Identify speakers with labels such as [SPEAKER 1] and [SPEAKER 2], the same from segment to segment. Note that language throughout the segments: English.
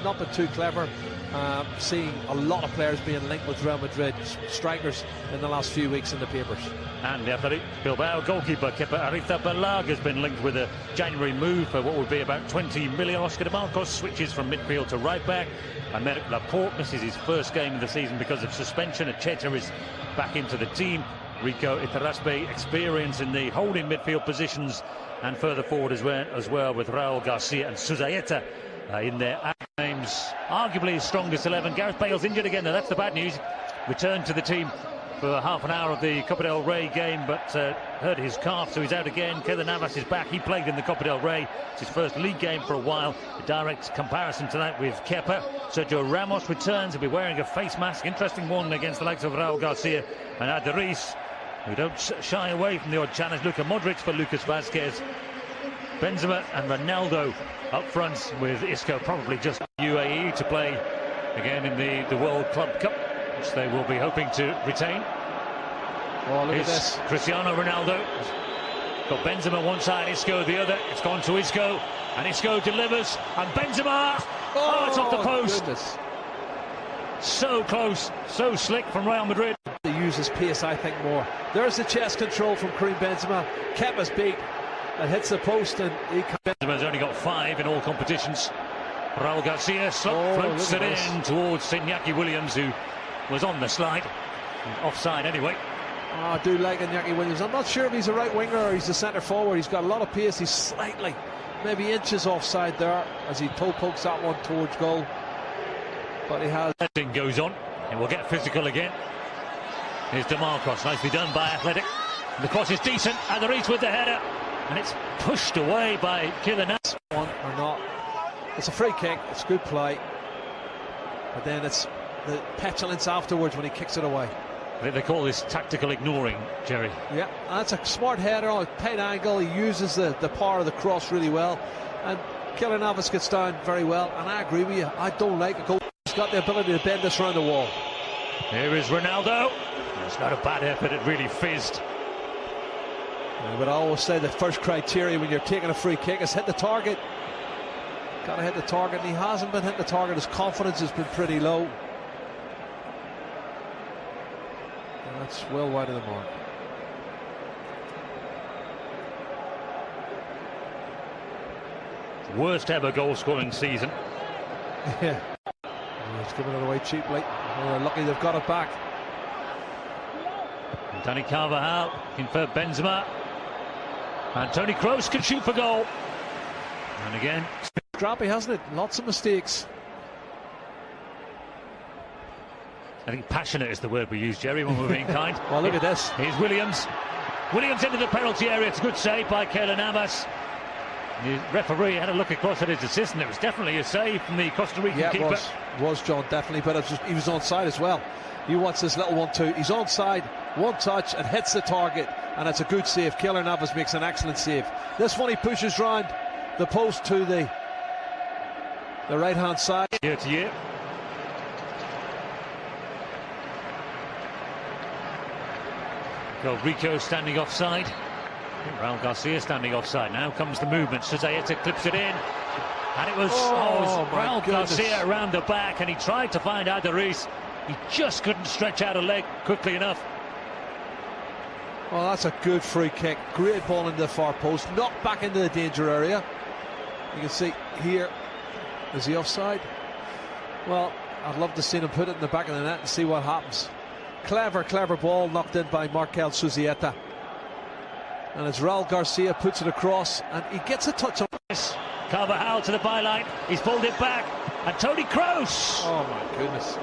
[SPEAKER 1] not been too clever. Seeing a lot of players being linked with Real Madrid, strikers in the last few weeks in the papers.
[SPEAKER 2] And the Athletic Bilbao goalkeeper Athletic has been linked with a January move for what would be about 20 million. Oscar de Marcos switches from midfield to right back. Aymeric Laporte misses his first game of the season because of suspension. Acheta is back into the team. Rico Iturraspe experience in the holding midfield positions and further forward as well with Raul Garcia and Suzaeta in their games. Arguably his strongest 11. Gareth Bale's injured again, though. That's the bad news. Returned to the team for half an hour of the Copa del Rey game, but hurt his calf, so he's out again. Keylor Navas is back. He played in the Copa del Rey. It's his first league game for a while. A direct comparison tonight with Kepa. Sergio Ramos returns. He'll be wearing a face mask. Interesting one against the likes of Raul Garcia and Adriz, who don't shy away from the odd challenge. Luka Modric for Lucas Vazquez. Benzema and Ronaldo up front, with Isco probably just UAE to play again in the World Club Cup, which they will be hoping to retain.
[SPEAKER 1] Oh, look at this.
[SPEAKER 2] Cristiano Ronaldo. Got Benzema one side, Isco the other. It's gone to Isco, and Isco delivers, and Benzema! Oh, it's off the post.
[SPEAKER 1] Goodness.
[SPEAKER 2] So close, so slick from Real Madrid.
[SPEAKER 1] He uses pace, I think, more. There's the chest control from Karim Benzema. Kepa's beat. It hits the post, and
[SPEAKER 2] Benzema's only got 5 in all competitions. Raul Garcia floats it in towards Iñaki Williams, who was on the slide. Offside anyway.
[SPEAKER 1] Oh, I do like Iñaki Williams. I'm not sure if he's a right winger or he's a centre forward. He's got a lot of pace. He's slightly, maybe inches offside there as he pokes that one towards goal. But he has.
[SPEAKER 2] Thing goes on. It will get physical again. Here's De Marcos. Nicely done by Athletic. The cross is decent, and the reach with the header. And it's pushed away by Keylor Navas.
[SPEAKER 1] One or not. It's a free kick. It's good play. But then it's the petulance afterwards when he kicks it away.
[SPEAKER 2] I think they call this tactical ignoring, Jerry.
[SPEAKER 1] Yeah, that's a smart header on a tight angle. He uses the power of the cross really well. And Keylor Navas gets down very well. And I agree with you. I don't like a goal. He's got the ability to bend this around the wall.
[SPEAKER 2] Here is Ronaldo. It's not a bad effort. It really fizzed.
[SPEAKER 1] But I always say the first criteria when you're taking a free kick is hit the target. Got to hit the target, and he hasn't been hitting the target. His confidence has been pretty low. And that's well wide of the mark.
[SPEAKER 2] Worst ever goal-scoring season.
[SPEAKER 1] Yeah. He's giving it away cheaply. They're lucky they've got it back.
[SPEAKER 2] Dani Carvajal in for Benzema. And Toni Kroos can shoot for goal. And again,
[SPEAKER 1] scrappy, hasn't it? Lots of mistakes.
[SPEAKER 2] I think passionate is the word we use, Jerry, when we're being kind.
[SPEAKER 1] Well, look at this.
[SPEAKER 2] Here's Williams. Williams into the penalty area. It's a good save by Keylor Navas. The referee had a look across at his assistant. It was definitely a save from the Costa Rican keeper.
[SPEAKER 1] It was John, definitely, but he was onside as well. He wants this little 1-2. He's onside, one touch, and hits the target, and it's a good save. Keylor Navas makes an excellent save. This one he pushes round the post to the right-hand side.
[SPEAKER 2] Year to year. Rico standing offside. Raul Garcia standing offside. Now comes the movement. Suzaeta clips it in. And it was Raul Garcia around the back, and he tried to find Adriz. He just couldn't stretch out a leg quickly enough.
[SPEAKER 1] Well, that's a good free kick. Great ball into the far post. Knocked back into the danger area. You can see here. Is he offside? Well, I'd love to see him put it in the back of the net and see what happens. Clever ball knocked in by Markel Suzaeta. And it's Raul Garcia puts it across, and he gets a touch on
[SPEAKER 2] this. Carvajal to the byline. He's pulled it back. And Toni Kroos.
[SPEAKER 1] Oh, my goodness.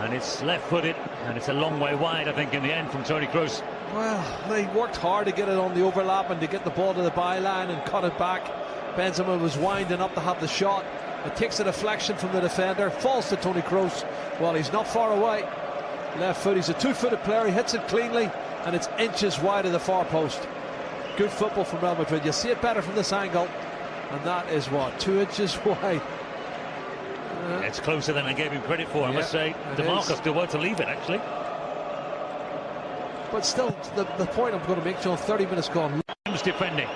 [SPEAKER 2] And it's left-footed, and it's a long way wide, I think, in the end from Toni Kroos.
[SPEAKER 1] Well, they worked hard to get it on the overlap and to get the ball to the byline and cut it back. Benzema was winding up to have the shot. It takes a deflection from the defender, falls to Toni Kroos. Well, he's not far away. Left foot, he's a two-footed player, he hits it cleanly, and it's inches wide of the far post. Good football from Real Madrid. You see it better from this angle, and that is what, 2 inches wide.
[SPEAKER 2] It's closer than I gave him credit for, I must say. De Marcos still wants to leave it, actually.
[SPEAKER 1] But still, the point I'm going to make, John, 30 minutes gone.
[SPEAKER 2] Williams defending.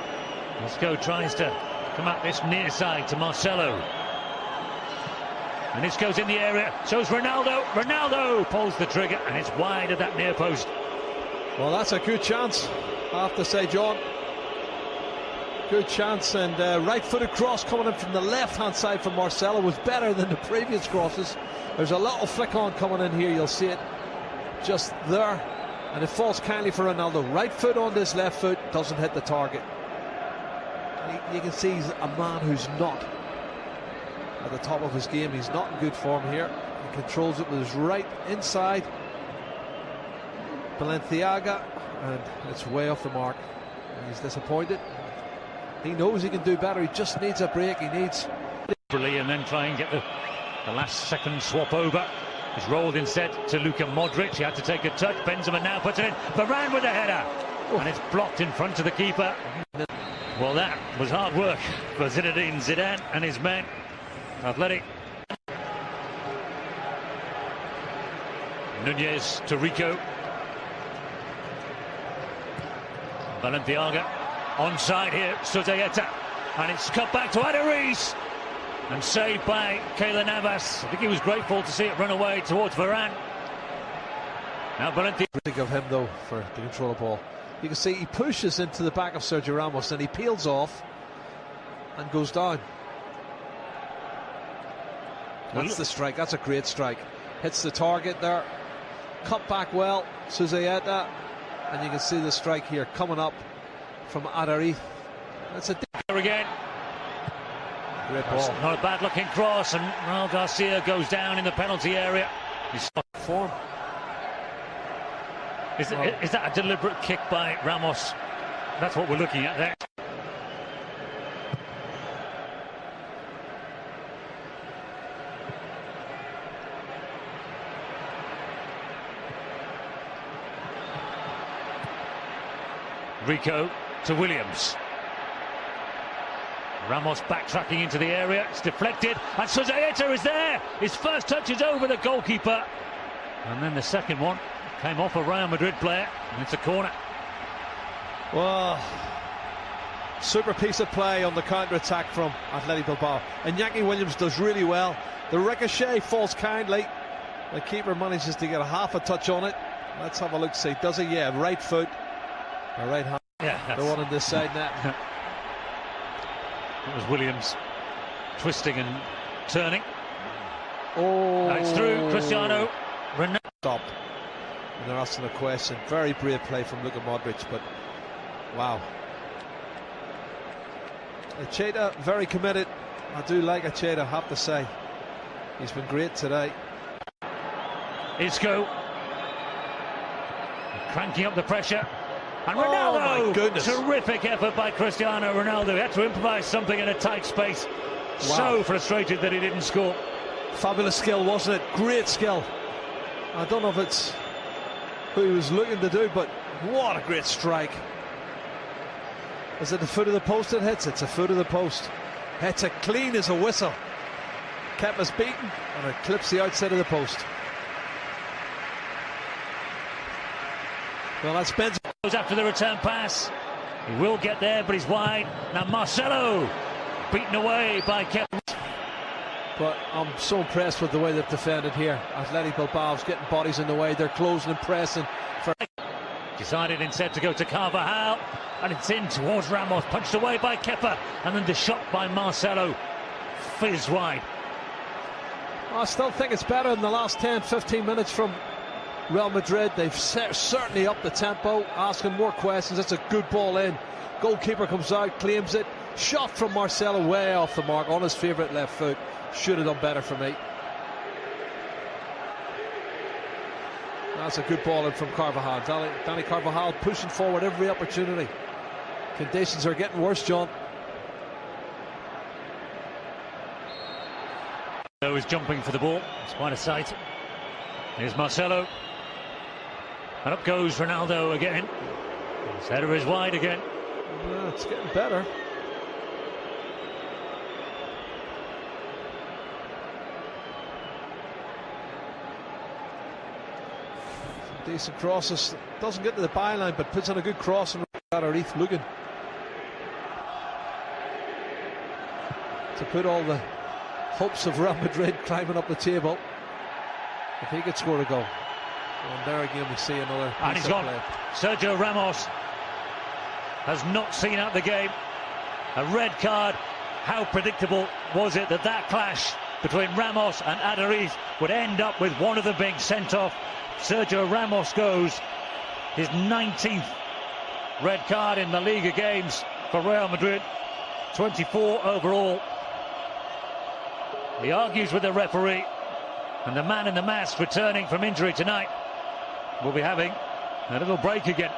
[SPEAKER 2] Isco tries to come up this near side to Marcelo. And this goes in the area. So's Ronaldo. Ronaldo pulls the trigger, and it's wide at that near post.
[SPEAKER 1] Well, that's a good chance, I have to say, John. Good chance, and right-footed cross coming in from the left-hand side from Marcelo was better than the previous crosses. There's a little flick on coming in here. You'll see it just there, and it falls kindly for Ronaldo. Right foot on this left foot, doesn't hit the target. You can see he's a man who's not at the top of his game. He's not in good form here. He controls it with his right inside Balenciaga, and it's way off the mark. He's disappointed. He knows he can do better. He just needs a break. He needs
[SPEAKER 2] and then try and get the last second swap over. It's rolled instead to Luka Modric. He had to take a touch. Benzema now puts it in. Varane with the header, and it's blocked in front of the keeper. Well, that was hard work for Zinedine Zidane and his men. Athletic. Nunez to Rico. Balenciaga onside here. Suzaeta, and it's cut back to Adariz and saved by Keylor Navas. I think he was grateful to see it run away towards Varane. Now Balenciaga.
[SPEAKER 1] Think of him though for the control of ball. You can see he pushes into the back of Sergio Ramos and he peels off and goes down. That's the strike. That's a great strike. Hits the target there. Cut back well, Suzaeta, and you can see the strike here coming up from Adariz. That's a
[SPEAKER 2] again.
[SPEAKER 1] Great ball.
[SPEAKER 2] Not a bad looking cross, and Raul Garcia goes down in the penalty area. He's
[SPEAKER 1] form.
[SPEAKER 2] Is that a deliberate kick by Ramos? That's what we're looking at there. Rico to Williams. Ramos backtracking into the area. It's deflected, and Suzaeta is there. His first touch is over the goalkeeper, and then the second one came off a Real Madrid player, and it's a corner.
[SPEAKER 1] Well, super piece of play on the counter-attack from Athletic Bilbao. And Iñaki Williams does really well. The ricochet falls kindly. The keeper manages to get a half a touch on it. Let's have a look, see. Does he? Yeah, right foot. A right hand.
[SPEAKER 2] Yeah,
[SPEAKER 1] the one on this side net.
[SPEAKER 2] It was Williams twisting and turning.
[SPEAKER 1] Oh,
[SPEAKER 2] now it's through. Cristiano Ronaldo.
[SPEAKER 1] Stop. And they're asking a question. Very brave play from Luka Modric, but wow. Acheta very committed. I do like Acheta, I have to say. He's been great today.
[SPEAKER 2] Isco cranking up the pressure. And Ronaldo,
[SPEAKER 1] oh my goodness.
[SPEAKER 2] Terrific effort by Cristiano Ronaldo. He had to improvise something in a tight space. Wow. So frustrated that he didn't score.
[SPEAKER 1] Fabulous skill, wasn't it? Great skill. I don't know if it's who he was looking to do, but what a great strike. Is it the foot of the post it hits? It's a foot of the post. Hits it clean as a whistle. Kepa's beaten, and it clips the outside of the post. Well, that's Benzema.
[SPEAKER 2] After the return pass, he will get there, but he's wide. Now Marcelo beaten away by Kepa.
[SPEAKER 1] But I'm so impressed with the way they've defended here. Athletic Bilbao's getting bodies in the way. They're closing and pressing.
[SPEAKER 2] Decided instead to go to Carvajal, and it's in towards Ramos, punched away by Kepa, and then the shot by Marcelo fizzed wide.
[SPEAKER 1] I still think it's better in the last 10-15 minutes from Real Madrid. They've certainly upped the tempo, asking more questions. That's a good ball in. Goalkeeper comes out, claims it. Shot from Marcelo way off the mark on his favourite left foot. Should have done better for me. That's a good ball in from Carvajal. Danny Carvajal pushing forward every opportunity. Conditions are getting worse, John.
[SPEAKER 2] He's jumping for the ball. It's quite a sight. Here's Marcelo. And up goes Ronaldo again. His header is wide again.
[SPEAKER 1] Yeah, it's getting better. Some decent crosses. Doesn't get to the byline, but puts on a good cross and Adariz looking to put all the hopes of Real Madrid climbing up the table if he could score a goal. And there again we see another piece
[SPEAKER 2] And he's
[SPEAKER 1] of
[SPEAKER 2] gone.
[SPEAKER 1] play.
[SPEAKER 2] Sergio Ramos has not seen out the game. A red card. How predictable was it that that clash between Ramos and Aduriz would end up with one of them being sent off? Sergio Ramos goes, his 19th red card in the Liga games for Real Madrid, 24 overall. He argues with the referee, and the man in the mask returning from injury tonight will be having a little break again.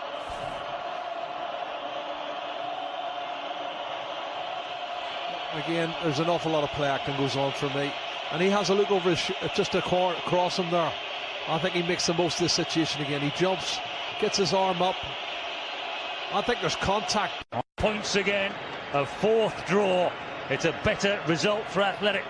[SPEAKER 1] Again, there's an awful lot of play acting goes on for me, and he has a look over his just across him there. I think he makes the most of this situation again. He jumps, gets his arm up. I think there's contact.
[SPEAKER 2] Points again, a fourth draw. It's a better result for Athletic.